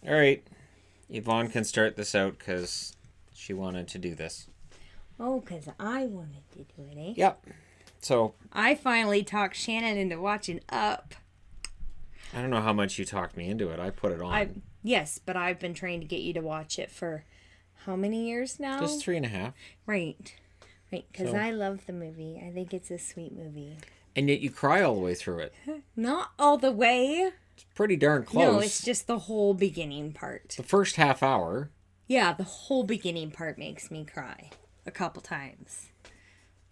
All right. Yvonne can start this out because she wanted to do this. Oh, because I wanted to do it, eh? Yep. So I finally talked Shannon into watching Up. I don't know how much you talked me into it. I put it on. Yes, but I've been trying to get you to watch it for how many years now? Just 3.5. Right. Right, because So- I love the movie. I think it's a sweet movie. And yet you cry all the way through it. Not all the way. It's pretty darn close. No, it's just the whole beginning part. The first half hour. Yeah, the whole beginning part makes me cry a couple times.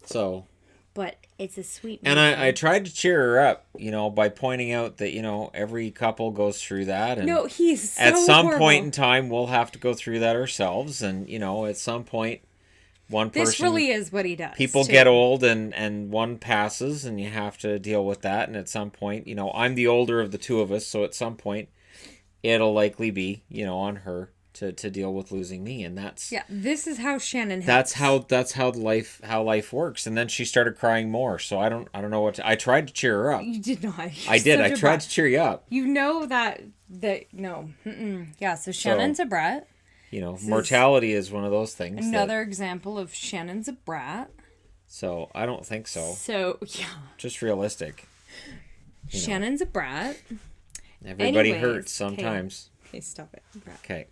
So. But it's a sweet movie. And I tried to cheer her up, by pointing out that, every couple goes through that. And no, he's so at some horrible. point in time, we'll have to go through that ourselves. And, at some point, one person... This really is what he does. People get old and one passes and you have to deal with that. And at some point, I'm the older of the two of us. So at some point, it'll likely be, on her to deal with losing me. And that's... Yeah, this is how Shannon helps. That's how life works. And then she started crying more. So I don't know what I tried to cheer her up. You did not. I did. I tried to cheer you up. You know that no. Yeah, so Shannon's a brat. Mortality is one of those things. Another example of Shannon's a brat. So I don't think so. So, yeah. Just realistic. Shannon's a brat. Everybody hurts sometimes. Okay, stop it. Brat. Okay.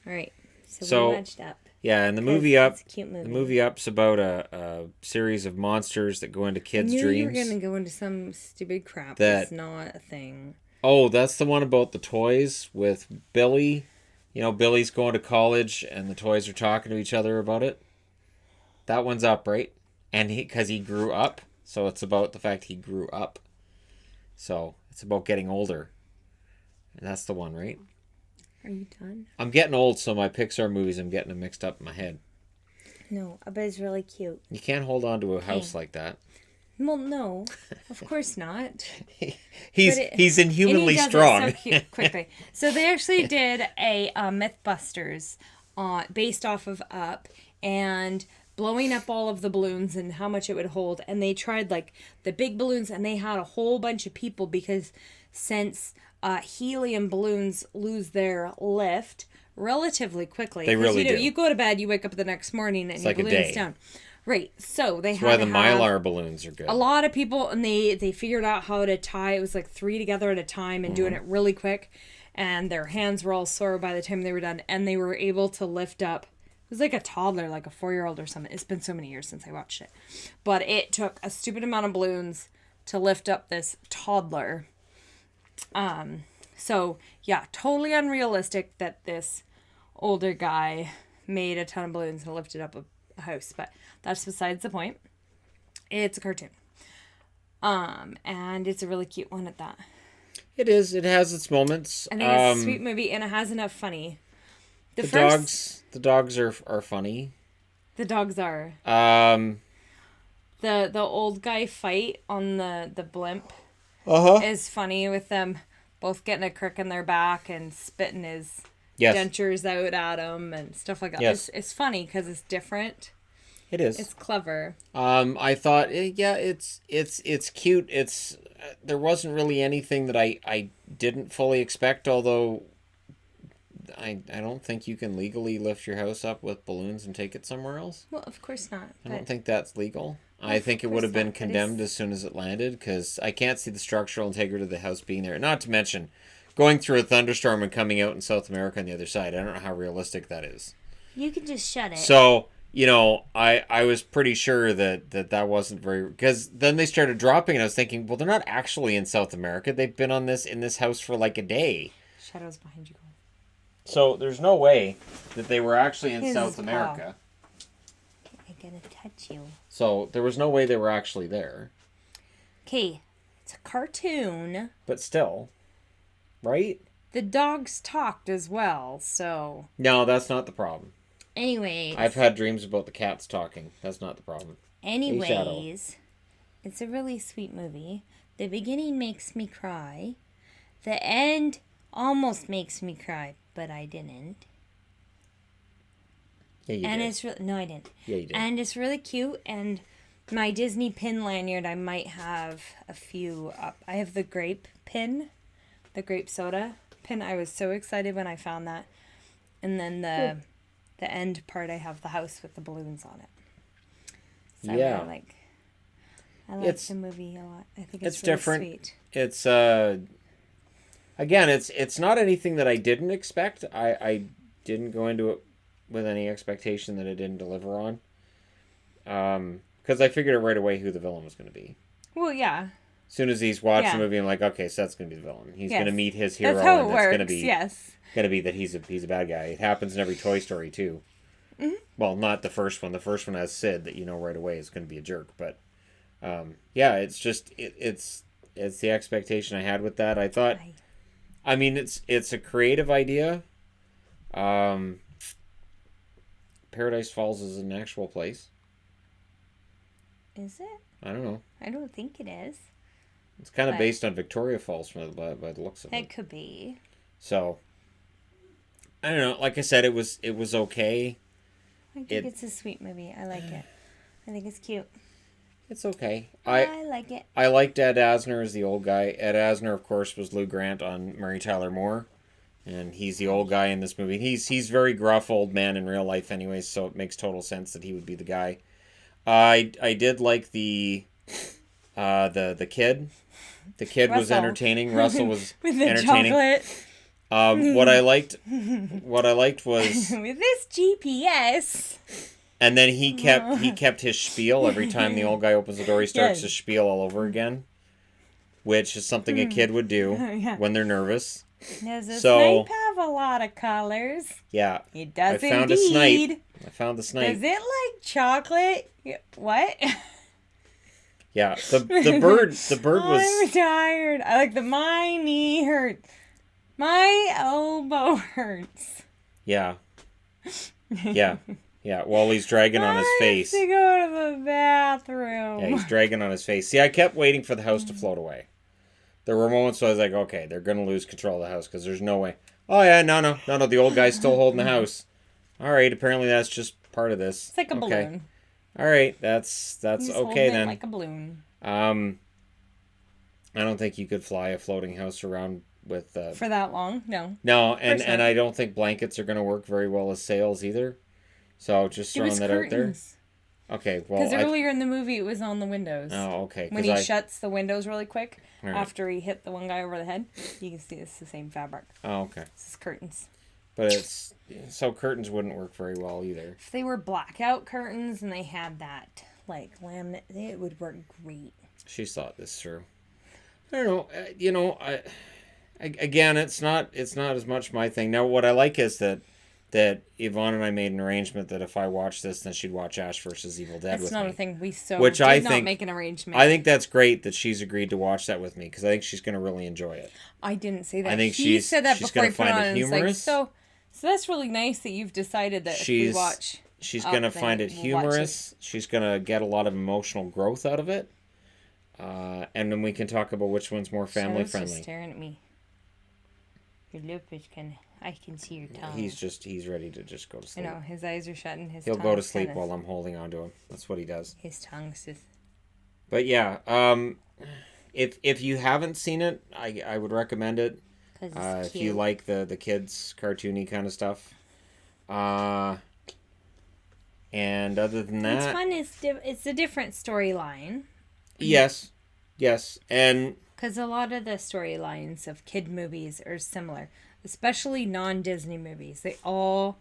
All right. So we watched Up. Yeah, and the movie Up. It's a cute movie. The movie Up's about a series of monsters that go into kids' dreams. You were going to go into some stupid crap. That's not a thing. Oh, that's the one about the toys with Billy. Billy's going to college and the toys are talking to each other about it. That one's Up, right? And because he grew up. So it's about the fact he grew up. So it's about getting older. And that's the one, right? Are you done? I'm getting old, so my Pixar movies, I'm getting them mixed up in my head. No, but it's really cute. You can't hold on to a house like that. Well, no, of course not. He's inhumanly strong. It so cute, quickly. So they actually did a MythBusters based off of Up and blowing up all of the balloons and how much it would hold. And they tried the big balloons and they had a whole bunch of people because since helium balloons lose their lift relatively quickly. They really do. You go to bed, you wake up the next morning and your balloon's down. Right, so they had why the Mylar balloons are good. A lot of people, and they figured out how to tie, it was 3 together at a time and doing it really quick, and their hands were all sore by the time they were done, and they were able to lift up, it was like a toddler, like a 4-year-old or something. It's been so many years since I watched it. But it took a stupid amount of balloons to lift up this toddler. So, yeah, totally unrealistic that this older guy made a ton of balloons and lifted up a house, but that's besides the point. It's a cartoon. And it's a really cute one at that. It is. It has its moments. I think it's a sweet movie, and it has enough funny. The dogs are funny. The dogs are. The old guy fight on the blimp is funny with them both getting a crick in their back and spitting his dentures out at him and stuff like that. Yes. It's funny because it's different. It is. It's clever. I thought, it's cute. There wasn't really anything that I didn't fully expect, although I don't think you can legally lift your house up with balloons and take it somewhere else. Well, of course not. I don't think that's legal. I think it would have been condemned as soon as it landed, because I can't see the structural integrity of the house being there. Not to mention, going through a thunderstorm and coming out in South America on the other side. I don't know how realistic that is. You can just shut it. So, I was pretty sure that wasn't very... Because then they started dropping, and I was thinking, well, they're not actually in South America. They've been in this house for a day. Shadows behind you. So there's no way that they were actually in South America. I'm gonna touch you. So there was no way they were actually there. Okay, it's a cartoon. But still, right? The dogs talked as well, so... No, that's not the problem. Anyways. I've had dreams about the cats talking. That's not the problem. Anyways, it's a really sweet movie. The beginning makes me cry. The end almost makes me cry, but I didn't. Yeah, you did. It's really... No, I didn't. Yeah, you did. And it's really cute, and my Disney pin lanyard, I might have a few up. I have the grape pin, the grape soda pin. I was so excited when I found that. And then the end part, I have the house with the balloons on it. So Yeah. I like the movie a lot. I think it's really different. sweet. It's again, it's not anything that I didn't expect. I didn't go into it with any expectation that it didn't deliver on. Because I figured it right away who the villain was going to be. Well, yeah. As soon as he's watched the Yeah. movie, I'm like, okay, so that's going to be the villain. He's Yes. going to meet his hero, That's how it and works. that's going to be Yes. that he's a bad guy. It happens in every Toy Story too. Mm-hmm. Well, not the first one. The first one has Sid that you know right away is going to be a jerk. But yeah, it's just it's the expectation I had with that. I thought, I mean, it's a creative idea. Paradise Falls is an actual place. Is it? I don't know. I don't think it is. It's kind of based on Victoria Falls by the looks of it. It could be. So I don't know. Like I said, it was okay. I think it's a sweet movie. I like it. I think it's cute. It's okay. I like it. I liked Ed Asner as the old guy. Ed Asner, of course, was Lou Grant on Mary Tyler Moore, and he's the old guy in this movie. He's very gruff old man in real life, anyways. So it makes total sense that he would be the guy. I did like the kid. The kid was Russell. entertaining. Russell was With the entertaining. chocolate. What I liked was, With this GPS. and then he kept his spiel every time the old guy opens the door. He starts Yes. his spiel all over again, which is something a kid would do when they're nervous. Does a So- snipe have a lot of colors? Yeah, It does I found indeed. a snipe. I found the snipe. Does it like chocolate? What? Yeah, the bird was. I'm tired. I like my knee hurts. My elbow hurts. Yeah. While he's dragging on his I face. have to go to the bathroom. Yeah, he's dragging on his face. See, I kept waiting for the house to float away. There were moments where I was like, okay, they're going to lose control of the house because there's no way. Oh, yeah, no, the old guy's still holding the house. All right, apparently that's just part of this. It's like a balloon. All right, that's He's okay holding it then. like a balloon. I don't think you could fly a floating house around with... For that long? No. No, course and not. I don't think blankets are going to work very well as sails either. So just It throwing was that curtains. out there. Okay, well... Because earlier in the movie, it was on the windows. Oh, okay. When he shuts the windows really quick, Right. after he hit the one guy over the head, you can see it's the same fabric. Oh, okay. This is curtains. But it's... So curtains wouldn't work very well either. If they were blackout curtains and they had that, like, laminate, it would work great. She's thought this through. I don't know. Again, it's not as much my thing. Now, what I like is that Yvonne and I made an arrangement that if I watch this, then she'd watch Ash vs. Evil Dead That's with not me. a thing. We so Which did I not think- make an arrangement. I think that's great that she's agreed to watch that with me because I think she's going to really enjoy it. I didn't say that. I think he said that she's before gonna I put it find on. it And it's like, humorous. so that's really nice that you've decided that if we watch. She's up, going to then find it we'll watch humorous. She's going to get a lot of emotional growth out of it. And then we can talk about which one's more family Shadow's friendly. just staring at me. Your lip is I can see your tongue. He's ready to just go to I sleep. know, his eyes are shut and his He'll tongue go to is sleep kinda- while I'm holding on to him. That's what he does. His tongue's just... But yeah, if you haven't seen it, I would recommend it. 'Cause it's If cute. you like the kids cartoony kind of stuff. And other than It's that, fun. It's a different storyline. yes, and Because a lot of the storylines of kid movies are similar. Especially non-Disney movies. They all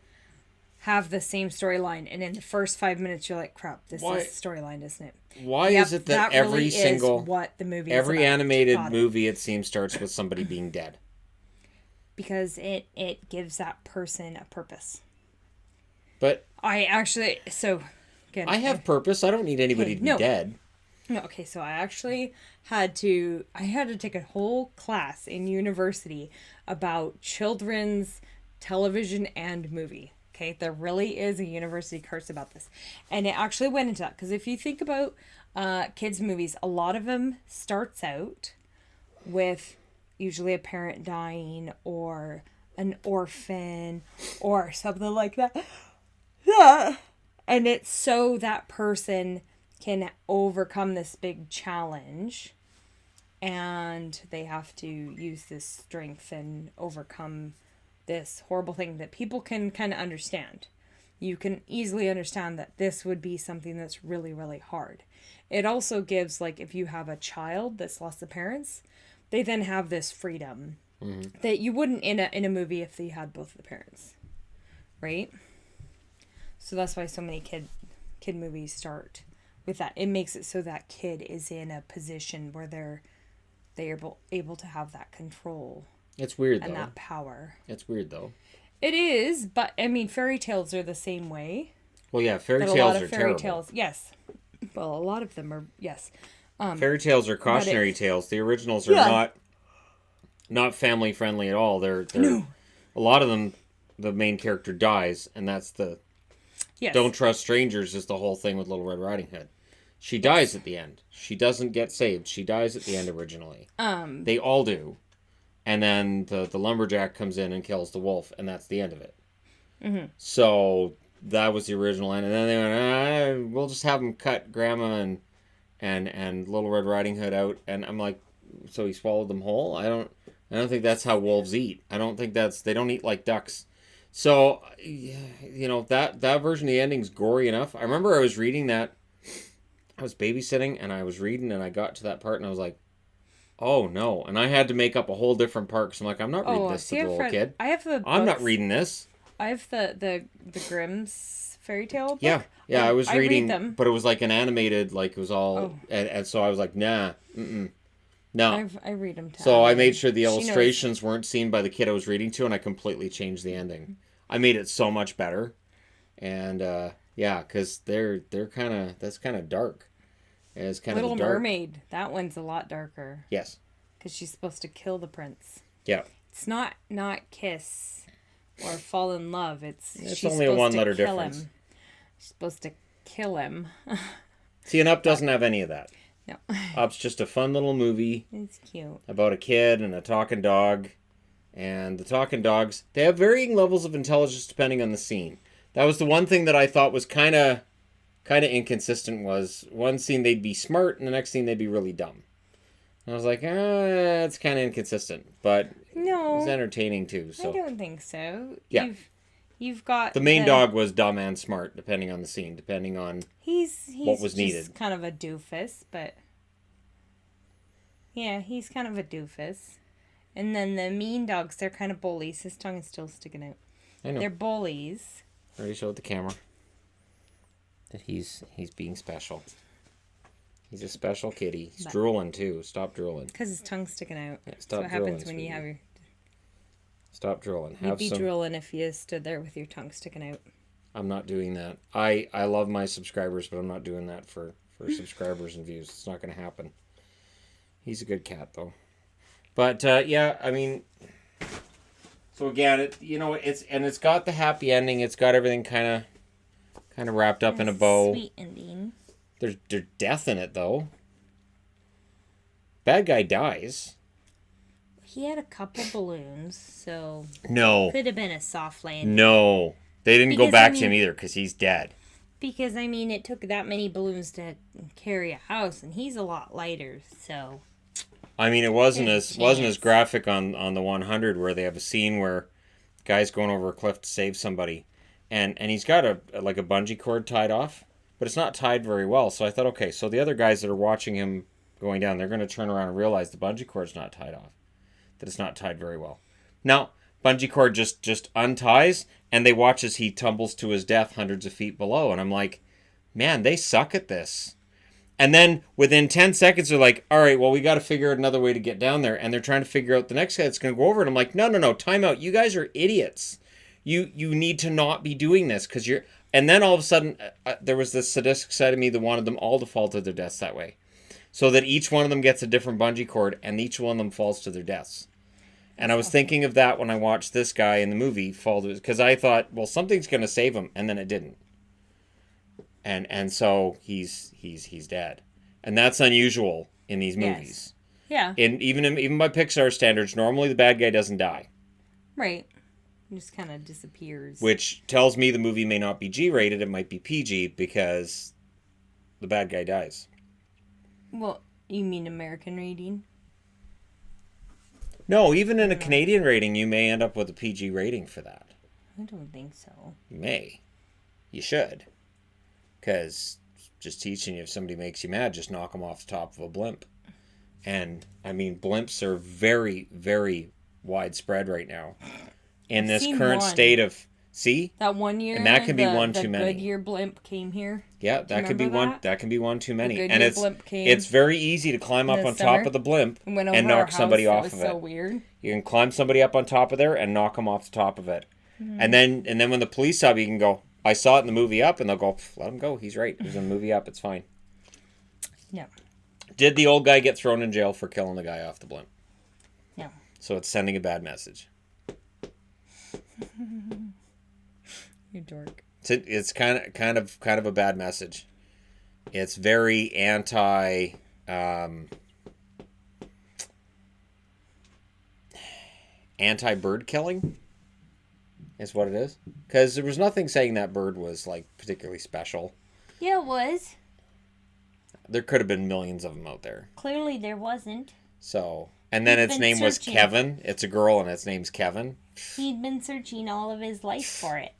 have the same storyline. And in the first 5 minutes, you're like, crap, this Why- is the storyline, isn't it? why Yep, is it that every really single is what the movie is every about. animated Got it. movie it seems starts with somebody being dead? Because it gives that person a purpose. But I actually... So, good. I have purpose. I don't need anybody to be no. dead. No, okay, so I actually had to take a whole class in university about children's television and movie. Okay, there really is a university course about this. And it actually went into that. Because if you think about kids' movies, a lot of them starts out with usually a parent dying or an orphan or something like that. Yeah. And it's so that person can overcome this big challenge and they have to use this strength and overcome this horrible thing that people can kind of understand. You can easily understand that this would be something that's really, really hard. It also gives, like, if you have a child that's lost the parents, they then have this freedom that you wouldn't in a movie if they had both the parents, right? So that's why so many kid movies start with that. It makes it so that kid is in a position where they're able to have that control. It's weird, and though. that power. It's weird, though. It is, but I mean, fairy tales are the same way. Well, yeah, fairy tales are terrible. Tales, yes. Well, a lot of them are, yes. Fairy tales are cautionary tales. The originals are not family friendly at all. They're no. A lot of them, the main character dies, and that's the don't trust strangers is the whole thing with Little Red Riding Hood. She dies at the end. She doesn't get saved. She dies at the end originally. They all do. And then the lumberjack comes in and kills the wolf, and that's the end of it. Mm-hmm. So that was the original end. And then they went, we'll just have them cut Grandma and Little Red Riding Hood out. And I'm like, so he swallowed them whole? I don't think that's how wolves eat. I don't think they don't eat like ducks. So, you know, that version of the ending's gory enough. I remember I was reading that. I was babysitting, and I was reading, and I got to that part, and I was like, oh, no. And I had to make up a whole different part, because I'm like, I'm not reading this to the little kid. I'm not reading this. I have the Grimm's fairy tale book. Yeah, I was reading, read them. But it was like an animated, like it was all, and so I was like, nah, no. I read them too. So I made sure the illustrations weren't seen by the kid I was reading to, and I completely changed the ending. I made it so much better, and yeah, because that's kind of dark. And it's kind Little of dark. Mermaid. That one's a lot darker. Yes. Because she's supposed to kill the prince. Yeah. It's not kiss or fall in love. It's she's only a one-letter difference. Him. She's supposed to kill him. See, and Up doesn't have any of that. No. Up's just a fun little movie. It's cute. About a kid and a talking dog. And the talking dogs, they have varying levels of intelligence depending on the scene. That was the one thing that I thought was kind of inconsistent. Was one scene they'd be smart and the next scene they'd be really dumb. And I was like, it's kind of inconsistent, but no, it's entertaining too. So I don't think so. Yeah, you've got the main dog was dumb and smart depending on the scene, depending on he's what was needed. He's kind of a doofus, but yeah, he's kind of a doofus. And then the mean dogs, they're kind of bullies. His tongue is still sticking out. I know. They're bullies. I already showed the camera that he's being special. He's a special kitty. He's drooling too. Stop drooling. Because his tongue's sticking out. Yeah, That's what happens when you have your... Stop drooling. You'd be drooling if you stood there with your tongue sticking out. I'm not doing that. I love my subscribers, but I'm not doing that for subscribers and views. It's not going to happen. He's a good cat, though. But, yeah, I mean... So, again, it's got the happy ending. It's got everything kind of wrapped up in a bow. Sweet ending. There's death in it, though. Bad guy dies. He had a couple balloons, so... No. Could have been a soft landing. No. They didn't go back to him either, because he's dead. Because, I mean, it took that many balloons to carry a house, and he's a lot lighter, so... I mean, it wasn't as graphic on the 100 where they have a scene where guy's going over a cliff to save somebody, and he's got a bungee cord tied off, but it's not tied very well. So I thought, okay, so the other guys that are watching him going down, they're going to turn around and realize the bungee cord's not tied off, that it's not tied very well. Now, bungee cord just unties, and they watch as he tumbles to his death hundreds of feet below, and I'm like, man, they suck at this. And then within 10 seconds, they're like, all right, well, we got to figure out another way to get down there. And they're trying to figure out the next guy that's going to go over it. I'm like, no, time out. You guys are idiots. You need to not be doing this because you're... And then all of a sudden, there was this sadistic side of me that wanted them all to fall to their deaths that way. So that each one of them gets a different bungee cord and each one of them falls to their deaths. And I was thinking of that when I watched this guy in the movie fall to... Because I thought, well, something's going to save him. And then it didn't. And so he's dead, and that's unusual in these movies. Yes. Yeah. Even by Pixar standards, normally the bad guy doesn't die. Right. He just kind of disappears. Which tells me the movie may not be G-rated; it might be PG because the bad guy dies. Well, you mean American rating? No, even in a Canadian rating, you may end up with a PG rating for that. I don't think so. You may. You should. Because just teaching you, if somebody makes you mad, just knock them off the top of a blimp. And, I mean, blimps are very, very widespread right now. In this current state of... See? That 1 year, and that can be one too many. The Goodyear blimp came here. Yeah, that could be one. That can be one too many. The And it's very easy to climb up on top of the blimp and knock somebody off of it. That was so weird. You can climb somebody up on top of there and knock them off the top of it. Mm-hmm. And then when the police stop, you can go, I saw it in the movie Up, and they'll go, let him go. He's right. It was in the movie Up. It's fine. Yeah. Did the old guy get thrown in jail for killing the guy off the blimp? Yeah. So it's sending a bad message. You dork. It's kind of a bad message. It's very anti-bird killing is what it is. Because there was nothing saying that bird was like particularly special. Yeah, it was. There could have been millions of them out there. Clearly there wasn't. So, and then its name was Kevin. It's a girl and its name's Kevin. He'd been searching all of his life for it.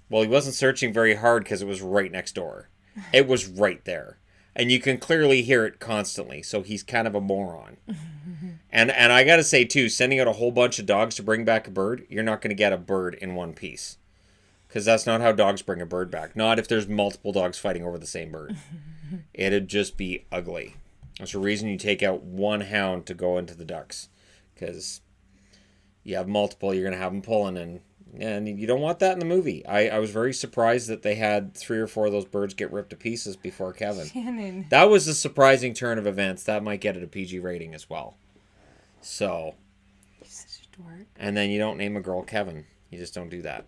Well, he wasn't searching very hard because it was right next door. It was right there. And you can clearly hear it constantly. So he's kind of a moron. And I got to say, too, sending out a whole bunch of dogs to bring back a bird, you're not going to get a bird in one piece. Because that's not how dogs bring a bird back. Not if there's multiple dogs fighting over the same bird. It'd just be ugly. That's the reason you take out one hound to go into the ducks. Because you have multiple, you're going to have them pulling, and you don't want that in the movie. I was very surprised that they had 3 or 4 of those birds get ripped to pieces before Kevin. Shannon. That was a surprising turn of events. That might get it a PG rating as well. So. You're such a dork. And then you don't name a girl Kevin. You just don't do that.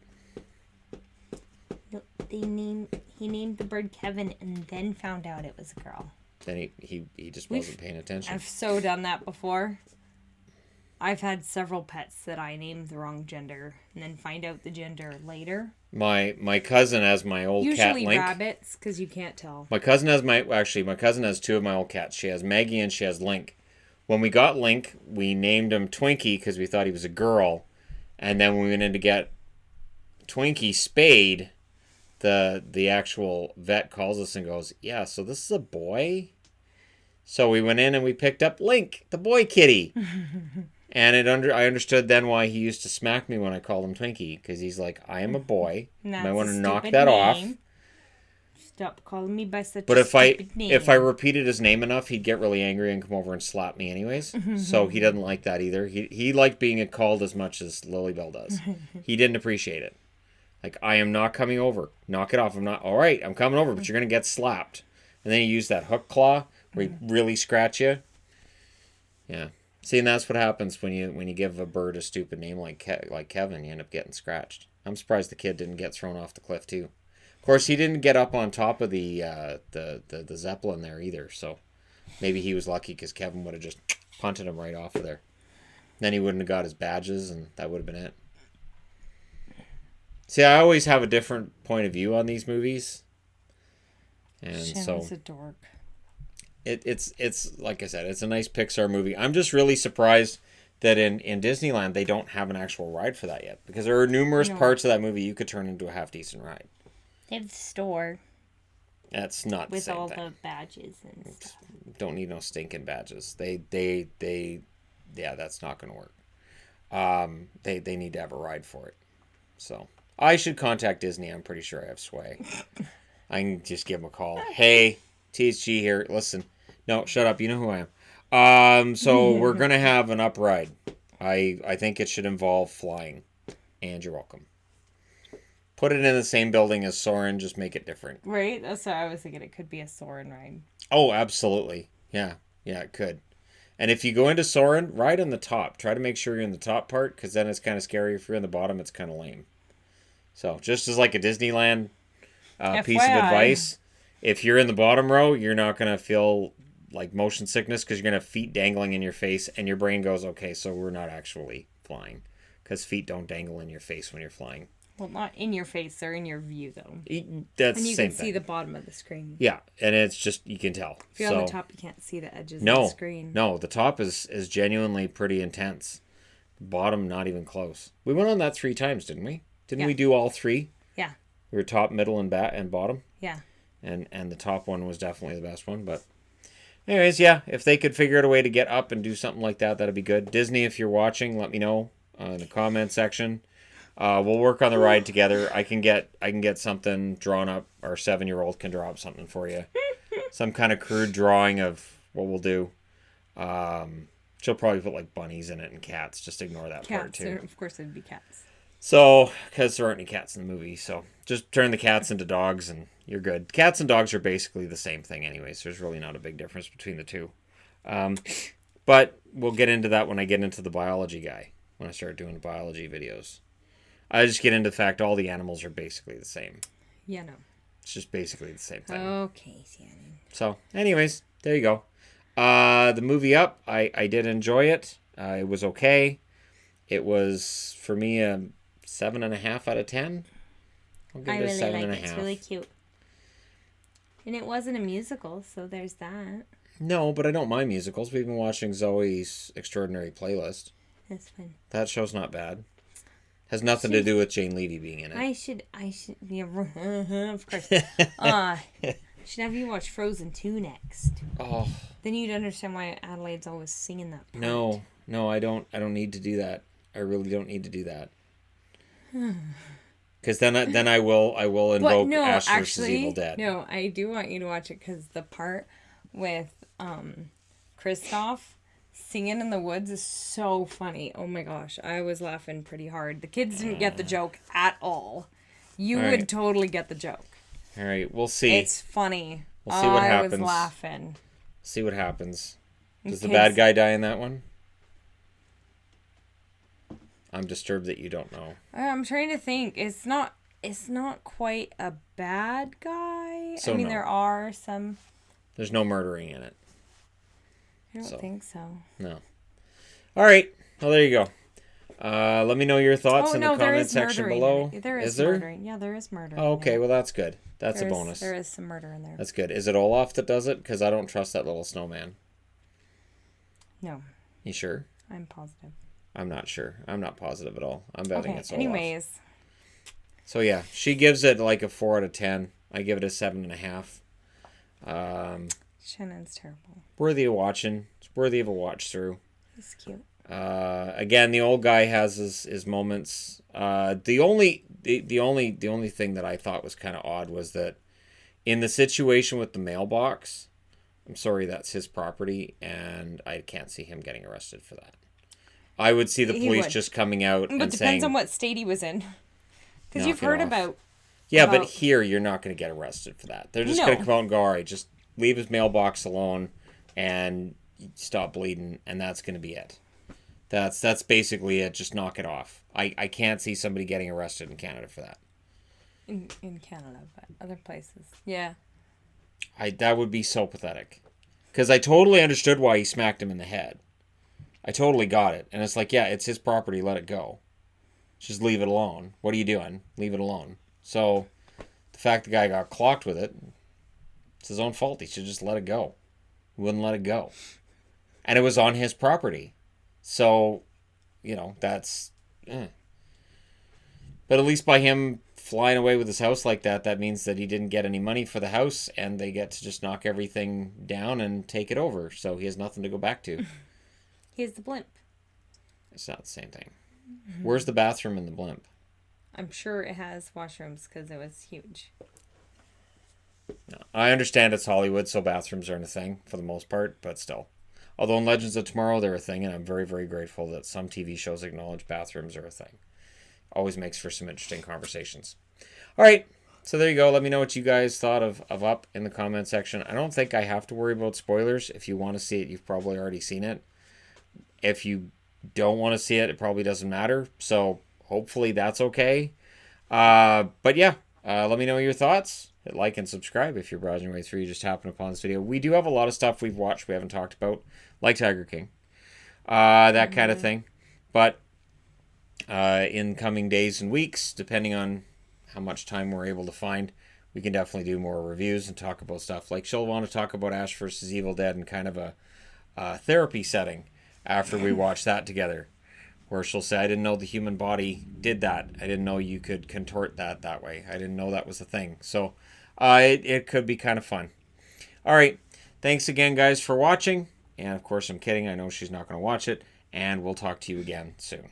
He named the bird Kevin and then found out it was a girl. Then he just wasn't paying attention. I've so done that before. I've had several pets that I named the wrong gender and then find out the gender later. My cousin has my old cat Link. Usually rabbits, because you can't tell. My cousin has 2 of my old cats. She has Maggie and she has Link. When we got Link, we named him Twinkie because we thought he was a girl. And then when we went in to get Twinkie spayed, the actual vet calls us and goes, yeah, so this is a boy? So we went in and we picked up Link, the boy kitty. And I understood then why he used to smack me when I called him Twinkie. Because he's like, I am a boy. I want to knock that off. Stop calling me by such but a stupid name. If I repeated his name enough, he'd get really angry and come over and slap me anyways. So he doesn't like that either. He liked being called as much as Lilybell does. He didn't appreciate it. Like, I am not coming over. Knock it off. I'm not. All right, I'm coming over, but you're going to get slapped. And then he used that hook claw where he really scratch you. Yeah. See, and that's what happens when you give a bird a stupid name like Kevin. You end up getting scratched. I'm surprised the kid didn't get thrown off the cliff too. Of course, he didn't get up on top of the Zeppelin there either. So maybe he was lucky because Kevin would have just punted him right off of there. Then he wouldn't have got his badges, and that would have been it. See, I always have a different point of view on these movies, and Shannon's a dork. It's like I said, it's a nice Pixar movie. I'm just really surprised that in Disneyland they don't have an actual ride for that yet, because there are numerous parts of that movie you could turn into a half decent ride. They have the store. That's not the same thing. With all the badges and stuff. Don't need no stinking badges. Yeah, that's not going to work. They need to have a ride for it. So I should contact Disney. I'm pretty sure I have sway. I can just give them a call. Hey, THG here. Listen. No, shut up. You know who I am. So we're going to have an up ride. I think it should involve flying. And you're welcome. Put it in the same building as Soarin', just make it different. Right? That's what I was thinking. It could be a Soarin' ride. Oh, absolutely. Yeah, it could. And if you go into Soarin', ride on the top. Try to make sure you're in the top part, because then it's kind of scary. If you're in the bottom, it's kind of lame. So, just as like a Disneyland piece of advice, if you're in the bottom row, you're not going to feel like motion sickness, because you're going to have feet dangling in your face, and your brain goes, okay, so we're not actually flying, because feet don't dangle in your face when you're flying. Well, not in your face. They're in your view, though. That's and you the same can thing. see the bottom of the screen. Yeah, and it's just, you can tell. If you're on the top, you can't see the edges of the screen. No, the top is genuinely pretty intense. Bottom, not even close. We went on that 3 times, didn't we? Didn't Yeah. we do all 3? Yeah. We were top, middle, and bottom. Yeah. And the top one was definitely the best one. But anyways, yeah, if they could figure out a way to get up and do something like that, that'd be good. Disney, if you're watching, let me know in the comment section. We'll work on the ride together. I can get something drawn up. Our 7-year-old can draw up something for you. Some kind of crude drawing of what we'll do. She'll probably put like bunnies in it and cats. Just ignore that part too. Of course, it'd be cats. So, because there aren't any cats in the movie, so just turn the cats into dogs and you're good. Cats and dogs are basically the same thing anyways. There's really not a big difference between the two. But we'll get into that when I get into the biology guy. When I start doing biology videos. I just get into the fact all the animals are basically the same. Yeah, no. It's just basically the same thing. Okay, Shannon. So, anyways, there you go. The movie Up, I did enjoy it. It was okay. It was, for me, a 7.5 out of 10. I'll give it a 7.5. It's really cute. And it wasn't a musical, so there's that. No, but I don't mind musicals. We've been watching Zoe's Extraordinary Playlist. That's fun. That show's not bad. Has nothing to do with Jane Levy being in it. I should, yeah, of course. Should have you watch Frozen 2 next. Oh. Then you'd understand why Adelaide's always singing that part. No, I don't need to do that. I really don't need to do that. Because then I will invoke Ash vs. Evil Dead. No, I do want you to watch it because the part with Kristoff singing in the woods is so funny. Oh my gosh, I was laughing pretty hard. The kids didn't get the joke at all. You would right. totally get the joke. All right, we'll see. It's funny. We'll see what happens. I was laughing. See what happens. Does the bad guy die in that one? I'm disturbed that you don't know. I'm trying to think. It's not quite a bad guy. So I mean, no. there are some. There's no murdering in it. I don't think so. No. All right. Well, there you go. Let me know your thoughts in the comment section below. There is murdering. Yeah, there is murdering. Oh, okay. Well, that's good. That's a bonus. There is some murder in there. That's good. Is it Olaf that does it? Because I don't trust that little snowman. No. You sure? I'm positive. I'm not sure. I'm not positive at all. I'm betting it's Olaf. Anyways. So yeah, she gives it like a 4 out of 10. I give it a 7.5. Shannon's terrible. Worthy of watching. It's worthy of a watch through. He's cute. Again, the old guy has his moments. The only thing that I thought was kind of odd was that in the situation with the mailbox, I'm sorry, that's his property, and I can't see him getting arrested for that. I would see the police just coming out and saying... But depends on what state he was in. Because you've heard about... Yeah, but here you're not going to get arrested for that. They're just going to come out and go, all right, just leave his mailbox alone and stop bleeding, and that's going to be it. That's basically it. Just knock it off. I can't see somebody getting arrested in Canada for that. In Canada, but other places. Yeah. That would be so pathetic. Because I totally understood why he smacked him in the head. I totally got it. And it's like, yeah, it's his property. Let it go. Just leave it alone. What are you doing? Leave it alone. So, the fact the guy got clocked with it, it's his own fault. He should just let it go. He wouldn't let it go. And it was on his property. So, that's... But at least by him flying away with his house like that, that means that he didn't get any money for the house, and they get to just knock everything down and take it over. So he has nothing to go back to. He has the blimp. It's not the same thing. Mm-hmm. Where's the bathroom in the blimp? I'm sure it has washrooms because it was huge. No, I understand it's Hollywood, so bathrooms aren't a thing for the most part, but still. Although in Legends of Tomorrow they're a thing, and I'm very, very grateful that some TV shows acknowledge bathrooms are a thing. Always makes for some interesting conversations. All right, so there you go. Let me know what you guys thought of Up in the comment section. I don't think I have to worry about spoilers. If you want to see it, you've probably already seen it. If you don't want to see it, it probably doesn't matter. So hopefully that's okay. But yeah, let me know your thoughts. Hit like and subscribe if you're browsing your way through. You just happen upon this video. We do have a lot of stuff we've watched we haven't talked about, like Tiger King. That kind of thing. But in coming days and weeks, depending on how much time we're able to find, we can definitely do more reviews and talk about stuff. Like she'll want to talk about Ash vs. Evil Dead in kind of a therapy setting after we watch that together. where she'll say, I didn't know the human body did that. I didn't know you could contort that way. I didn't know that was a thing. So it could be kind of fun. All right. Thanks again, guys, for watching. And of course, I'm kidding. I know she's not going to watch it. And we'll talk to you again soon.